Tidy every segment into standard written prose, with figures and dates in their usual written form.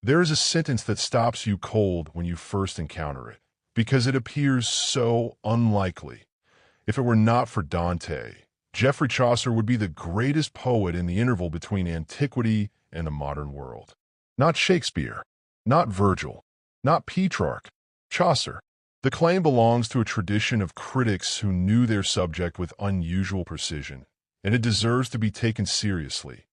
There is a sentence that stops you cold when you first encounter it, because it appears so unlikely. If it were not for Dante, Geoffrey Chaucer would be the greatest poet in the interval between antiquity and the modern world. Not Shakespeare, not Virgil, not Petrarch, Chaucer. The claim belongs to a tradition of critics who knew their subject with unusual precision, and it deserves to be taken seriously,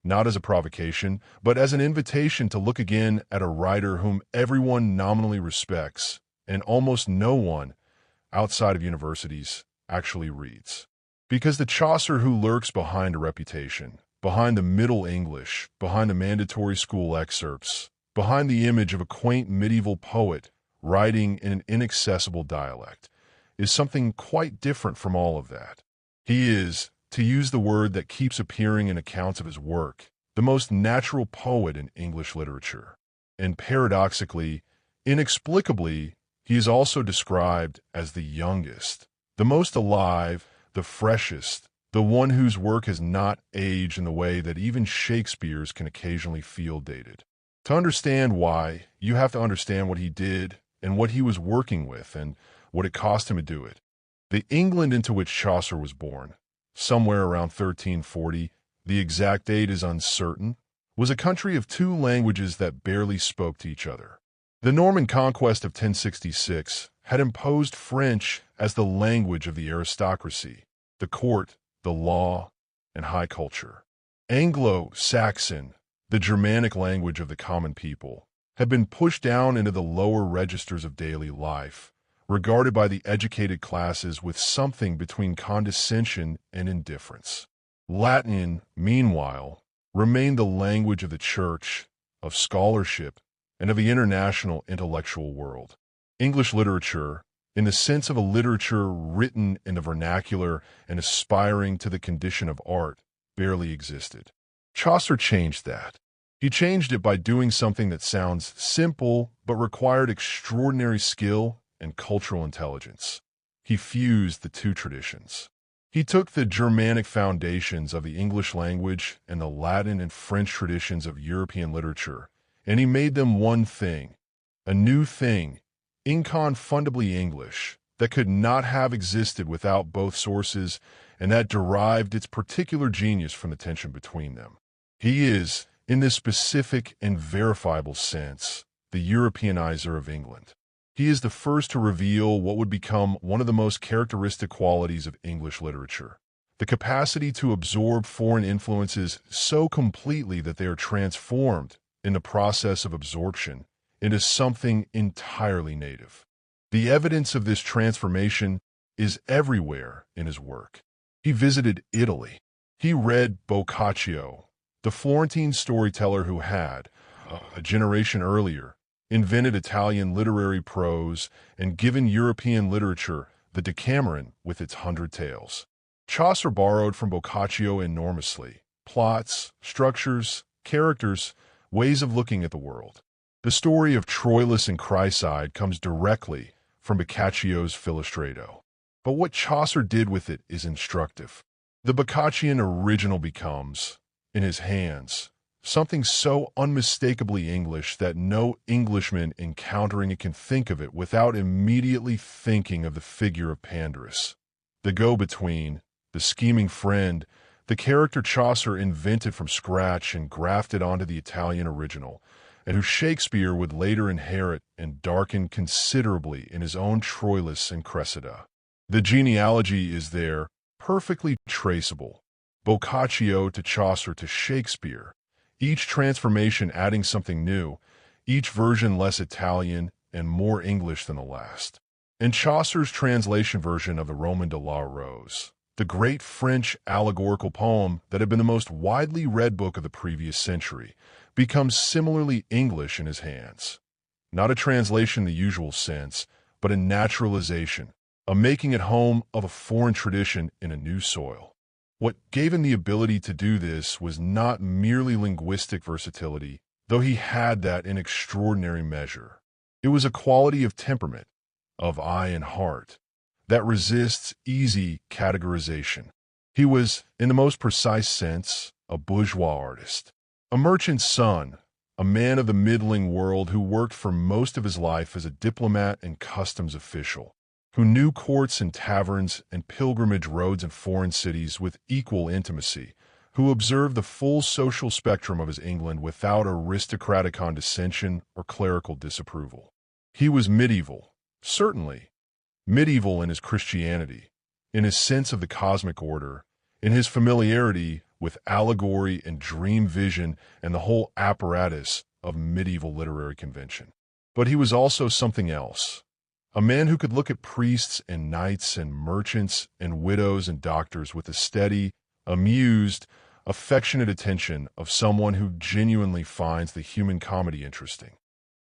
not as a provocation, but as an invitation to look again at a writer whom everyone nominally respects, and almost no one, outside of universities, actually reads. Because the Chaucer who lurks behind a reputation, behind the Middle English, behind the mandatory school excerpts, behind the image of a quaint medieval poet writing in an inaccessible dialect, is something quite different from all of that. He is, to use the word that keeps appearing in accounts of his work, the most natural poet in English literature. And paradoxically, inexplicably, he is also described as the youngest, the most alive, the freshest, the one whose work has not aged in the way that even Shakespeare's can occasionally feel dated. To understand why, you have to understand what he did and what he was working with and what it cost him to do it. The England into which Chaucer was born, somewhere around 1340, the exact date is uncertain, was a country of two languages that barely spoke to each other. The Norman conquest of 1066 had imposed French as the language of the aristocracy, the court, the law, and high culture. Anglo-Saxon, the Germanic language of the common people, had been pushed down into the lower registers of daily life, regarded by the educated classes with something between condescension and indifference. Latin, meanwhile, remained the language of the church, of scholarship, and of the international intellectual world. English literature, in the sense of a literature written in the vernacular and aspiring to the condition of art, barely existed. Chaucer changed that. He changed it by doing something that sounds simple but required extraordinary skill and cultural intelligence. He fused the two traditions. He took the Germanic foundations of the English language and the Latin and French traditions of European literature, and he made them one thing, a new thing, inconfundibly English, that could not have existed without both sources and that derived its particular genius from the tension between them. He is, in this specific and verifiable sense, the Europeanizer of England. He is the first to reveal what would become one of the most characteristic qualities of English literature, the capacity to absorb foreign influences so completely that they are transformed in the process of absorption into something entirely native. The evidence of this transformation is everywhere in his work. He visited Italy. He read Boccaccio, the Florentine storyteller who had, a generation earlier, invented Italian literary prose and given European literature the Decameron with its 100 tales. Chaucer borrowed from Boccaccio enormously: plots, structures, characters, ways of looking at the world. The story of Troilus and Chryside comes directly from Boccaccio's Philostrato. But what Chaucer did with it is instructive. The Boccaccian original becomes, in his hands, something so unmistakably English that no Englishman encountering it can think of it without immediately thinking of the figure of Pandarus, the go-between, the scheming friend, the character Chaucer invented from scratch and grafted onto the Italian original, and who Shakespeare would later inherit and darken considerably in his own Troilus and Cressida. The genealogy is there, perfectly traceable. Boccaccio to Chaucer to Shakespeare, each transformation adding something new, each version less Italian and more English than the last. And Chaucer's translation version of the Roman de la Rose, the great French allegorical poem that had been the most widely read book of the previous century, becomes similarly English in his hands. Not a translation in the usual sense, but a naturalization, a making at home of a foreign tradition in a new soil. What gave him the ability to do this was not merely linguistic versatility, though he had that in extraordinary measure. It was a quality of temperament, of eye and heart, that resists easy categorization. He was, in the most precise sense, a bourgeois artist, a merchant's son, a man of the middling world who worked for most of his life as a diplomat and customs official, who knew courts and taverns and pilgrimage roads in foreign cities with equal intimacy, who observed the full social spectrum of his England without aristocratic condescension or clerical disapproval. He was medieval, certainly. Medieval in his Christianity, in his sense of the cosmic order, in his familiarity with allegory and dream vision and the whole apparatus of medieval literary convention. But he was also something else. A man who could look at priests and knights and merchants and widows and doctors with the steady, amused, affectionate attention of someone who genuinely finds the human comedy interesting.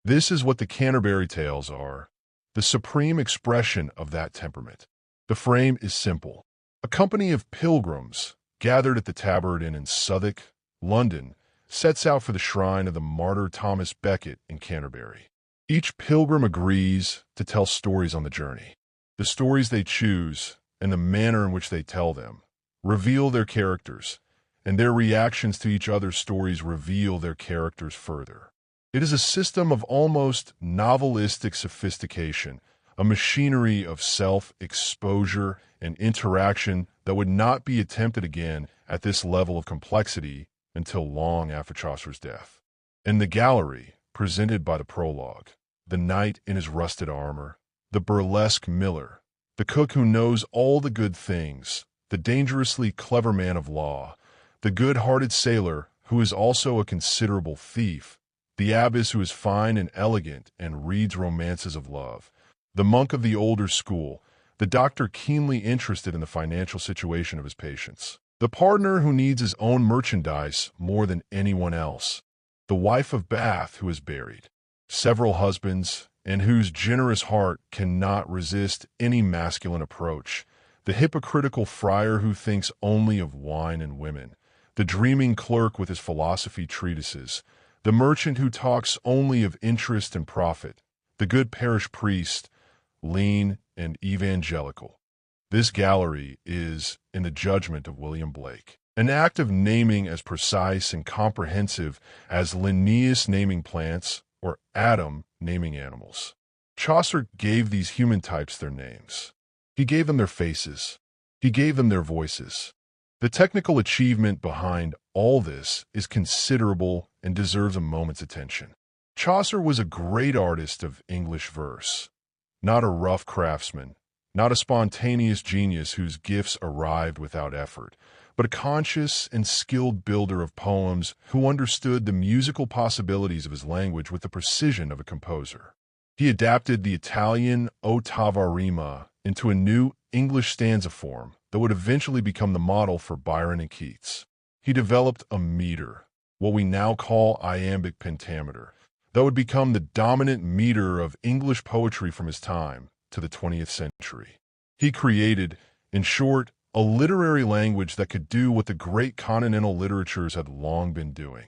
This is what the Canterbury Tales are, the supreme expression of that temperament. The frame is simple. A company of pilgrims, gathered at the Tabard Inn in Southwark, London, sets out for the shrine of the martyr Thomas Becket in Canterbury. Each pilgrim agrees to tell stories on the journey. The stories they choose, and the manner in which they tell them, reveal their characters, and their reactions to each other's stories reveal their characters further. It is a system of almost novelistic sophistication, a machinery of self-exposure and interaction that would not be attempted again at this level of complexity until long after Chaucer's death. In the gallery, presented by the prologue, the knight in his rusted armor, the burlesque miller, the cook who knows all the good things, the dangerously clever man of law, the good-hearted sailor who is also a considerable thief, the abbess who is fine and elegant and reads romances of love, the monk of the older school, the doctor keenly interested in the financial situation of his patients, the pardoner who needs his own merchandise more than anyone else, the wife of Bath who is buried, several husbands, and whose generous heart cannot resist any masculine approach, the hypocritical friar who thinks only of wine and women, the dreaming clerk with his philosophy treatises, the merchant who talks only of interest and profit, the good parish priest, lean and evangelical. This gallery is, in the judgment of William Blake, an act of naming as precise and comprehensive as Linnaeus naming plants or Adam naming animals. Chaucer gave these human types their names. He gave them their faces. He gave them their voices. The technical achievement behind all this is considerable and deserves a moment's attention. Chaucer was a great artist of English verse, not a rough craftsman, not a spontaneous genius whose gifts arrived without effort, but a conscious and skilled builder of poems who understood the musical possibilities of his language with the precision of a composer. He adapted the Italian ottava rima into a new English stanza form that would eventually become the model for Byron and Keats. He developed a meter, what we now call iambic pentameter, that would become the dominant meter of English poetry from his time to the 20th century. He created, in short, a literary language that could do what the great continental literatures had long been doing: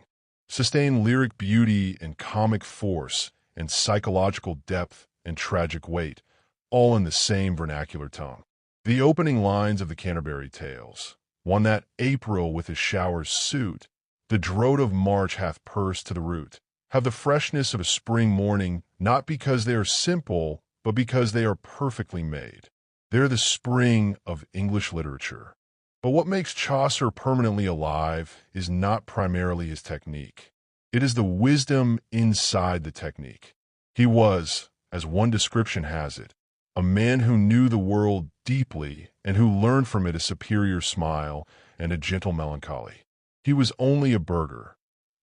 sustain lyric beauty and comic force and psychological depth and tragic weight, all in the same vernacular tongue. The opening lines of the Canterbury Tales, one that April with his showers suit, the drought of March hath pursed to the root, have the freshness of a spring morning, not because they are simple, but because they are perfectly made. They're the spring of English literature. But what makes Chaucer permanently alive is not primarily his technique. It is the wisdom inside the technique. He was, as one description has it, a man who knew the world deeply and who learned from it a superior smile and a gentle melancholy. He was only a burgher,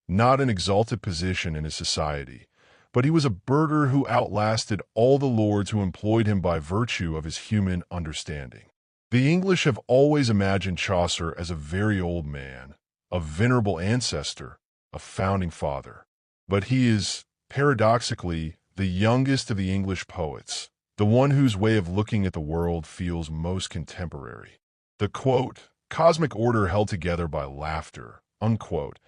not an exalted position in his society, but he was a burgher who outlasted all the lords who employed him by virtue of his human understanding. The English have always imagined Chaucer as a very old man, a venerable ancestor, a founding father. But he is, paradoxically, the youngest of the English poets, the one whose way of looking at the world feels most contemporary. The, quote, cosmic order held together by laughter, unquote,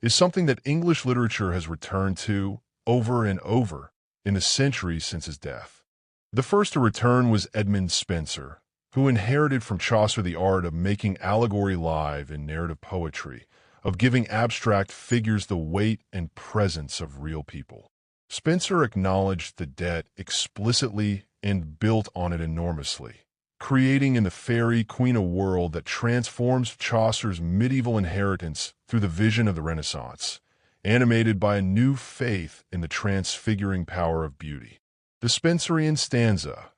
is something that English literature has returned to over and over in the centuries since his death. The first to return was Edmund Spenser, who inherited from Chaucer the art of making allegory live in narrative poetry, of giving abstract figures the weight and presence of real people. Spenser acknowledged the debt explicitly and built on it enormously, creating in the fairy queen a world that transforms Chaucer's medieval inheritance through the vision of the Renaissance, animated by a new faith in the transfiguring power of beauty. The Spenserian stanza,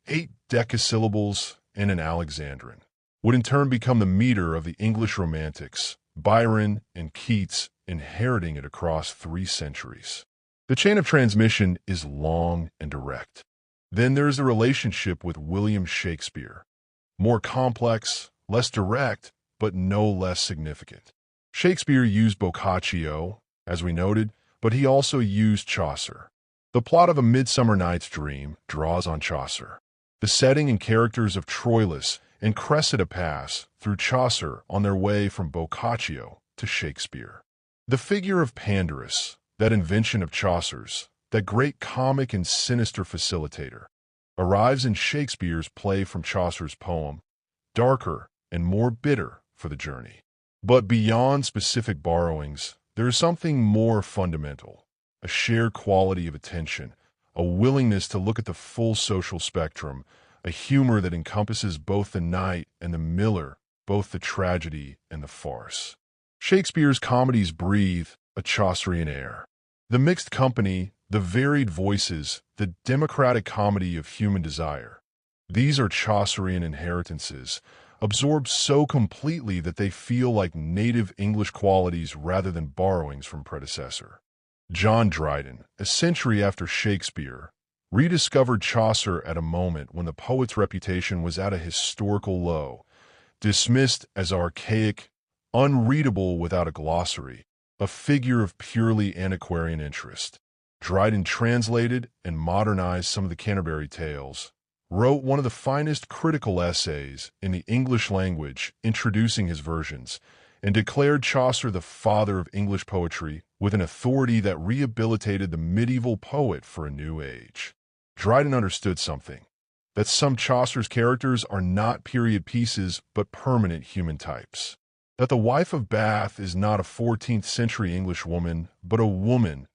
8 decasyllables and an Alexandrine, would in turn become the meter of the English Romantics, Byron and Keats inheriting it across 3 centuries. The chain of transmission is long and direct. Then there is the relationship with William Shakespeare. More complex, less direct, but no less significant. Shakespeare used Boccaccio, as we noted, but he also used Chaucer. The plot of A Midsummer Night's Dream draws on Chaucer. The setting and characters of Troilus and Cressida pass through Chaucer on their way from Boccaccio to Shakespeare. The figure of Pandarus, that invention of Chaucer's, that great comic and sinister facilitator, arrives in Shakespeare's play from Chaucer's poem, darker and more bitter for the journey. But beyond specific borrowings, there is something more fundamental, a shared quality of attention, a willingness to look at the full social spectrum, a humor that encompasses both the knight and the miller, both the tragedy and the farce. Shakespeare's comedies breathe a Chaucerian air. The mixed company, the varied voices, the democratic comedy of human desire. These are Chaucerian inheritances, absorbed so completely that they feel like native English qualities rather than borrowings from predecessor. John Dryden, a century after Shakespeare, rediscovered Chaucer at a moment when the poet's reputation was at a historical low, dismissed as archaic, unreadable without a glossary, a figure of purely antiquarian interest. Dryden translated and modernized some of the Canterbury tales, wrote one of the finest critical essays in the English language introducing his versions, and declared Chaucer the father of English poetry with an authority that rehabilitated the medieval poet for a new age. Dryden understood something, that some Chaucer's characters are not period pieces but permanent human types. That the wife of Bath is not a 14th century English woman, but a woman,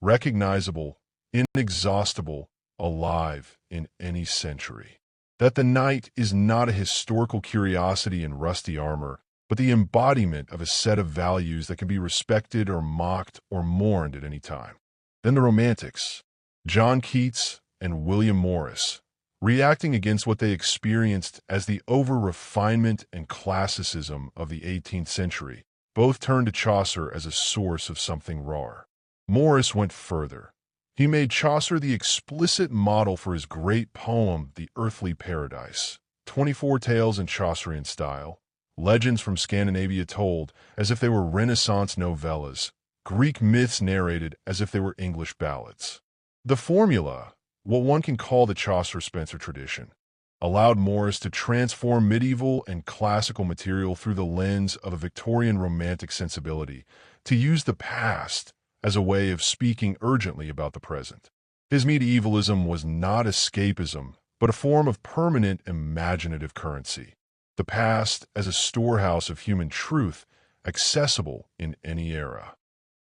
recognizable, inexhaustible, alive in any century. That the knight is not a historical curiosity in rusty armor, but the embodiment of a set of values that can be respected or mocked or mourned at any time. Then the Romantics, John Keats and William Morris, reacting against what they experienced as the over-refinement and classicism of the 18th century, both turned to Chaucer as a source of something raw. Morris went further. He made Chaucer the explicit model for his great poem, The Earthly Paradise, 24 tales in Chaucerian style, legends from Scandinavia told as if they were Renaissance novellas, Greek myths narrated as if they were English ballads. The formula, what one can call the Chaucer-Spenser tradition, allowed Morris to transform medieval and classical material through the lens of a Victorian romantic sensibility, to use the past as a way of speaking urgently about the present. His medievalism was not escapism, but a form of permanent imaginative currency. The past as a storehouse of human truth, accessible in any era.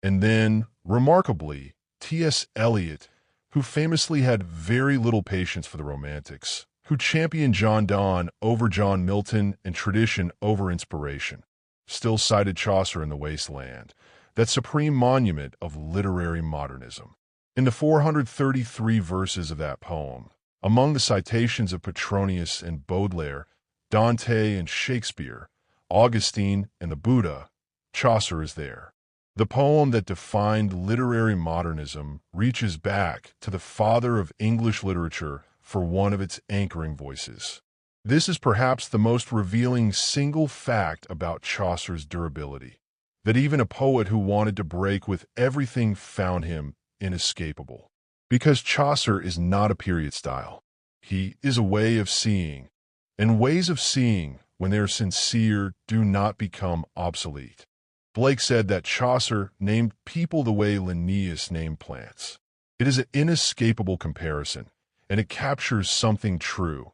And then, remarkably, T.S. Eliot, who famously had very little patience for the Romantics, who championed John Donne over John Milton and tradition over inspiration, still cited Chaucer in The Waste Land, that supreme monument of literary modernism. In the 433 verses of that poem, among the citations of Petronius and Baudelaire, Dante and Shakespeare, Augustine and the Buddha, Chaucer is there. The poem that defined literary modernism reaches back to the father of English literature for one of its anchoring voices. This is perhaps the most revealing single fact about Chaucer's durability, that even a poet who wanted to break with everything found him inescapable. Because Chaucer is not a period style. He is a way of seeing, and ways of seeing, when they are sincere, do not become obsolete. Blake said that Chaucer named people the way Linnaeus named plants. It is an inescapable comparison, and it captures something true,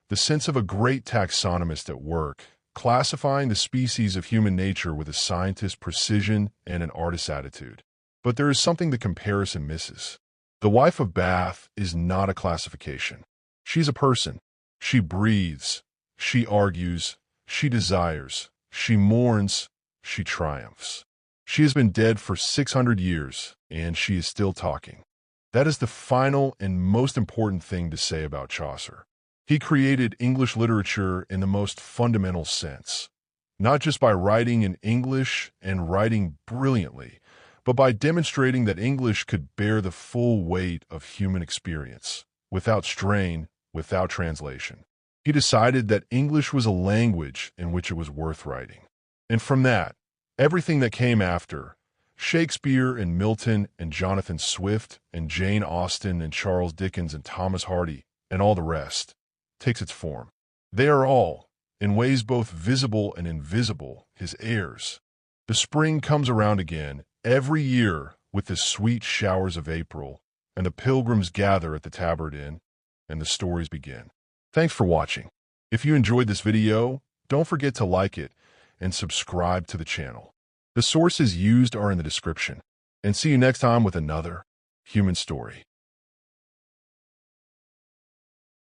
the sense of a great taxonomist at work, classifying the species of human nature with a scientist's precision and an artist's attitude. But there is something the comparison misses. The wife of Bath is not a classification. She's a person. She breathes. She argues. She desires. She mourns. She triumphs. She has been dead for 600 years, and she is still talking. That is the final and most important thing to say about Chaucer. He created English literature in the most fundamental sense, not just by writing in English and writing brilliantly, but by demonstrating that English could bear the full weight of human experience, without strain, without translation. He decided that English was a language in which it was worth writing. And from that, everything that came after, Shakespeare and Milton and Jonathan Swift and Jane Austen and Charles Dickens and Thomas Hardy and all the rest, takes its form. They are all, in ways both visible and invisible, his heirs. The spring comes around again every year with the sweet showers of April, and the pilgrims gather at the Tabard Inn, and the stories begin. Thanks for watching. If you enjoyed this video, don't forget to like it and subscribe to the channel. The sources used are in the description. And see you next time with another human story.